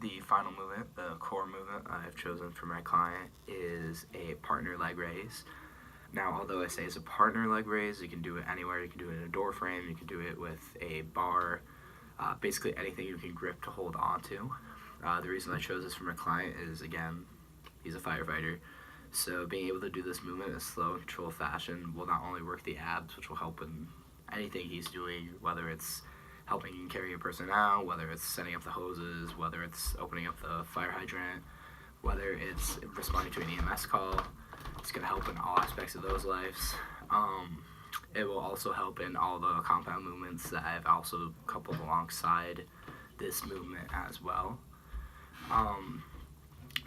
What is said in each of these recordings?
The final movement, the core movement I've chosen for my client, is a partner leg raise. Now, although I say it's a partner leg raise, you can do it anywhere. You can do it in a door frame, you can do it with a bar, basically anything you can grip to hold onto. The reason I chose this for my client is, again, he's a firefighter. So being able to do this movement in a slow and controlled fashion will not only work the abs, which will help in anything he's doing, whether it's helping carry a person out, whether it's setting up the hoses, whether it's opening up the fire hydrant, whether it's responding to an EMS call. It's going to help in all aspects of those lives. It will also help in all the compound movements that I've also coupled alongside this movement as well.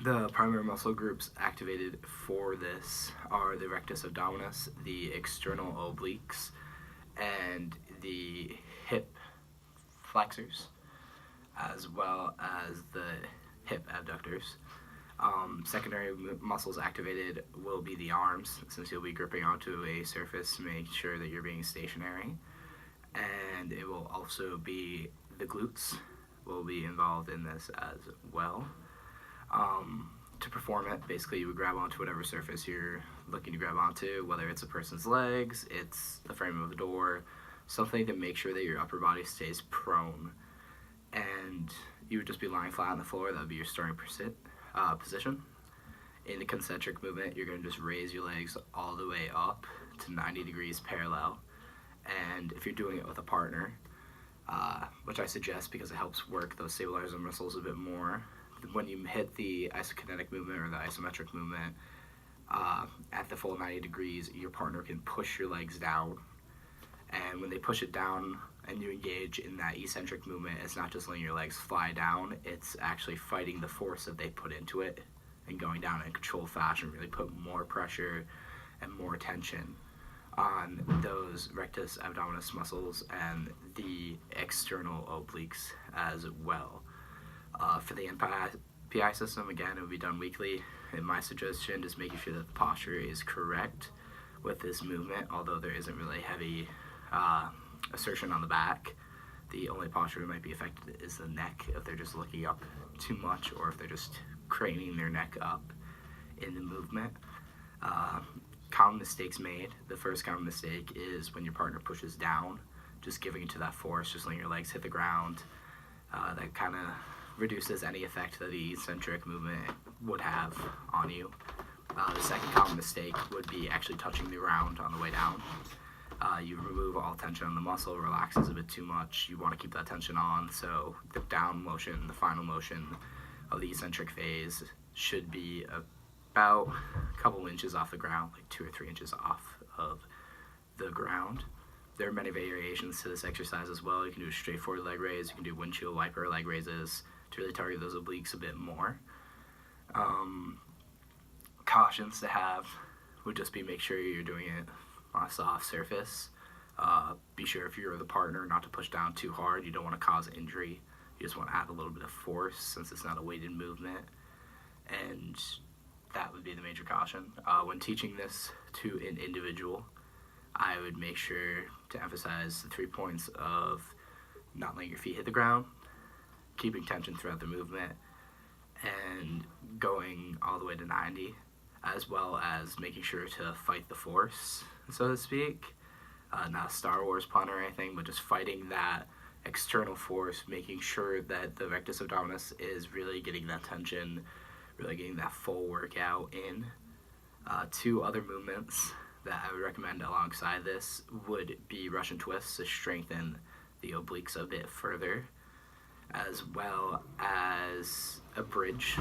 The primary muscle groups activated for this are the rectus abdominis, the external obliques, and the hip flexors, as well as the hip abductors. Secondary muscles activated will be the arms, since you'll be gripping onto a surface to make sure that you're being stationary. And it will also be the glutes will be involved in this as well. To perform it, basically you would grab onto whatever surface you're looking to grab onto, whether it's a person's legs, it's the frame of a door, something to make sure that your upper body stays prone. And you would just be lying flat on the floor. That would be your starting position. In the concentric movement, you're going to just raise your legs all the way up to 90 degrees parallel. And if you're doing it with a partner, which I suggest because it helps work those stabilizer muscles a bit more, when you hit the isokinetic movement or the isometric movement, at the full 90 degrees, your partner can push your legs down. And when they push it down and you engage in that eccentric movement, it's not just letting your legs fly down, it's actually fighting the force that they put into it and going down in a controlled fashion, really put more pressure and more tension on those rectus abdominis muscles and the external obliques as well. For the NPI system, again, it will be done weekly, and my suggestion is making sure that the posture is correct with this movement, although there isn't really heavy assertion on the back. The only posture that might be affected is the neck, if they're just looking up too much or if they're just craning their neck up in the movement. Common mistakes made. The first common mistake is when your partner pushes down, just giving into that force, just letting your legs hit the ground. That kind of reduces any effect that the eccentric movement would have on you. The second common mistake would be actually touching the ground on the way down. You remove all tension on the muscle, relaxes a bit too much. You want to keep that tension on, so the down motion, the final motion of the eccentric phase should be about a couple inches off the ground, like 2 or 3 inches off of the ground. There are many variations to this exercise as well. You can do a straightforward leg raise, you can do windshield wiper leg raises to really target those obliques a bit more. Cautions to have would just be make sure you're doing it on a soft surface. Be sure if you're the partner not to push down too hard. You don't want to cause injury. You just want to add a little bit of force since it's not a weighted movement. And that would be the major caution. When teaching this to an individual, I would make sure to emphasize the 3 points of not letting your feet hit the ground, keeping tension throughout the movement, and going all the way to 90, as well as making sure to fight the force, so to speak. Not a Star Wars pun or anything, but just fighting that external force, making sure that the rectus abdominis is really getting that tension, really getting that full workout in. 2 other movements that I would recommend alongside this would be Russian twists to strengthen the obliques a bit further, as well as a bridge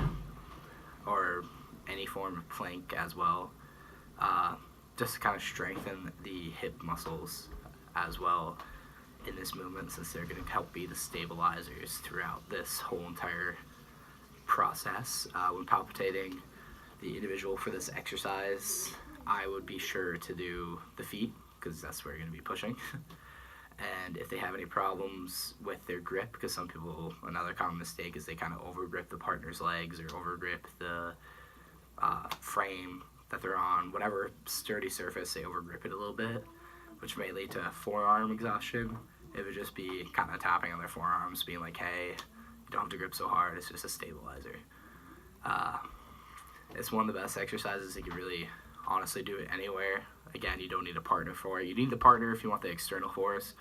or any form of plank as well, just to kind of strengthen the hip muscles as well in this movement, since they're going to help be the stabilizers throughout this whole entire process. When palpitating the individual for this exercise, I would be sure to do the feet, because that's where you're going to be pushing. And if they have any problems with their grip, because some people, another common mistake is they kind of overgrip the partner's legs or overgrip the frame that they're on, whatever sturdy surface, they overgrip it a little bit, which may lead to forearm exhaustion. It would just be kind of tapping on their forearms, being like, hey, You don't have to grip so hard. It's just a stabilizer. It's one of the best exercises. You can really honestly do it anywhere. Again, you don't need a partner for it. You need the partner if you want the external force.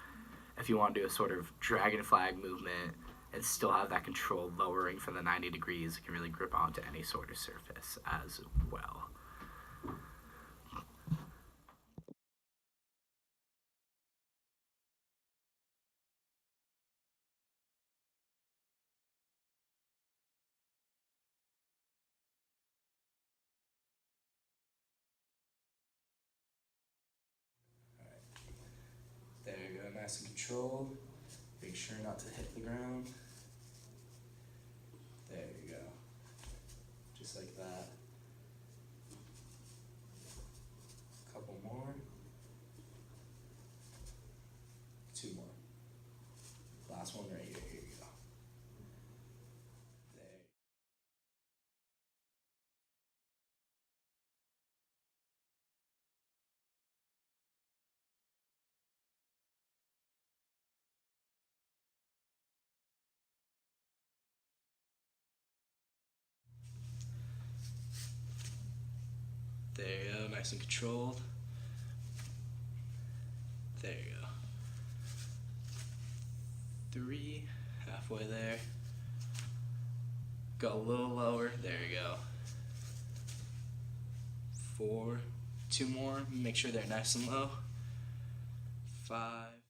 If you want to do a sort of dragon flag movement and still have that controlled lowering from the 90 degrees, you can really grip onto any sort of surface as well. There you go, nice and controlled. Make sure not to hit the ground. There you go. Just like that. A couple more. 2 more. Last one right here. Here you go. There you go, nice and controlled. There you go. 3, halfway there. Go a little lower, there you go. 4, 2 more, make sure they're nice and low. 5.